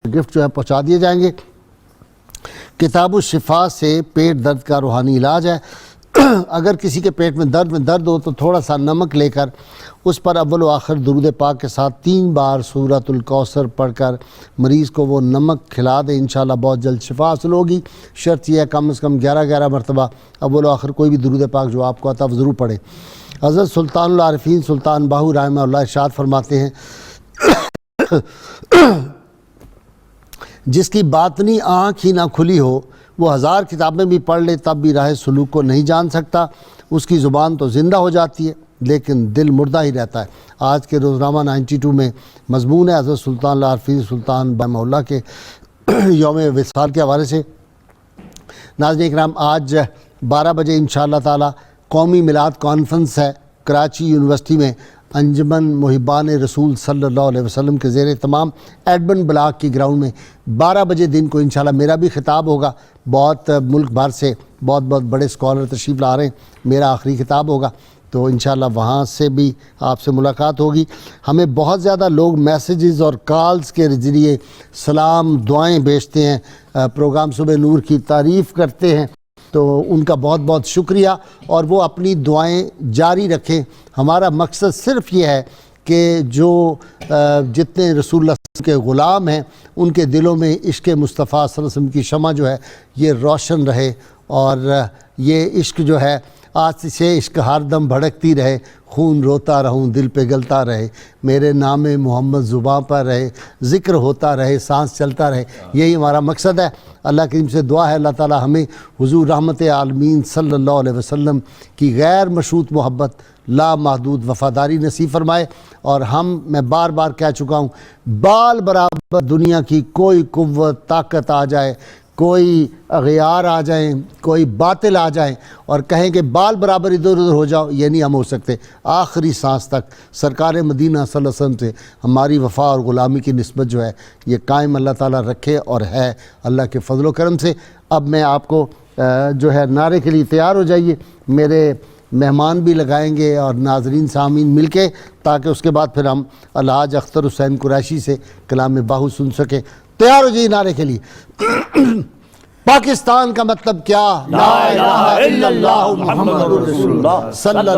Gift جو ہے پہنچا دیے جائیں گے۔ کتاب الشفا سے پیٹ درد کا روحانی علاج ہے۔ اگر کسی کے پیٹ میں درد ہو تو تھوڑا سا نمک لے کر اس پر اول و آخر درود پاک کے ساتھ 3 بار سورۃ الکوثر پڑھ کر مریض کو وہ نمک کھلا دیں، انشاءاللہ بہت جلد شفا حاصل ہوگی۔ شرط یہ ہے کم از کم 11 مرتبہ اول و آخر کوئی بھی درود پاک جو آپ کو آتا وہ ضرور پڑھیں۔ حضرت سلطان العارفین سلطان باہو رحمہ اللہ ارشاد فرماتے ہیں جس کی باطنی آنکھ ہی نہ کھلی ہو وہ 1000 کتابیں بھی پڑھ لے تب بھی راہ سلوک کو نہیں جان سکتا۔ اس کی زبان تو زندہ ہو جاتی ہے لیکن دل مردہ ہی رہتا ہے۔ آج کے روزنامہ 92 میں مضمون ہے حضرت سلطان العارفین سلطان رحمہ اللہ کے یوم وصال کے حوالے سے۔ ناظرین اکرام، آج 12 بجے انشاءاللہ تعالی قومی میلاد کانفرنس ہے کراچی یونیورسٹی میں، انجمن محبان رسول صلی اللہ علیہ وسلم کے زیر اہتمام ایڈمن بلاک کی گراؤنڈ میں 12 بجے دن کو انشاءاللہ میرا بھی خطاب ہوگا۔ بہت ملک بھر سے بہت بڑے اسکالر تشریف لا رہے ہیں، میرا آخری خطاب ہوگا، تو انشاءاللہ وہاں سے بھی آپ سے ملاقات ہوگی۔ ہمیں بہت زیادہ لوگ میسیجز اور کالز کے ذریعے سلام دعائیں بھیجتے ہیں، پروگرام صبح نور کی تعریف کرتے ہیں، تو ان کا بہت بہت شکریہ، اور وہ اپنی دعائیں جاری رکھیں۔ ہمارا مقصد صرف یہ ہے کہ جو جتنے رسول اللہ صلی اللہ علیہ وسلم کے غلام ہیں ان کے دلوں میں عشق مصطفیٰ صلی اللہ علیہ وسلم کی شمع جو ہے یہ روشن رہے، اور یہ عشق جو ہے آج سے عشق ہر دم بھڑکتی رہے، خون روتا رہوں دل پہ گلتا رہے، میرے نام محمد زباں پر رہے، ذکر ہوتا رہے سانس چلتا رہے، یہی ہمارا مقصد ہے۔ اللہ کریم سے دعا ہے اللہ تعالی ہمیں حضور رحمت عالمین صلی اللہ علیہ وسلم کی غیر مشروط محبت لا محدود وفاداری نصیب فرمائے، اور میں بار بار کہہ چکا ہوں، بال برابر دنیا کی کوئی قوت طاقت آ جائے، کوئی اغیار آ جائیں، کوئی باطل آ جائیں اور کہیں کہ بال برابر ادھر ادھر ہو جاؤ، یہ نہیں ہم ہو سکتے۔ آخری سانس تک سرکار مدینہ صلی اللہ علیہ وسلم سے ہماری وفا اور غلامی کی نسبت جو ہے یہ قائم اللہ تعالیٰ رکھے اور ہے اللہ کے فضل و کرم سے۔ اب میں آپ کو جو ہے نعرے کے لیے تیار ہو جائیے، میرے مہمان بھی لگائیں گے اور ناظرین سامعین مل کے، تاکہ اس کے بعد پھر ہم الحاج اختر حسین قریشی سے کلام باہو سن سکیں۔ تیار ہو جائیے نعرے کے لیے۔ پاکستان کا مطلب کیا؟ لا الہ الا اللہ محمد رسول اللہ صلی اللہ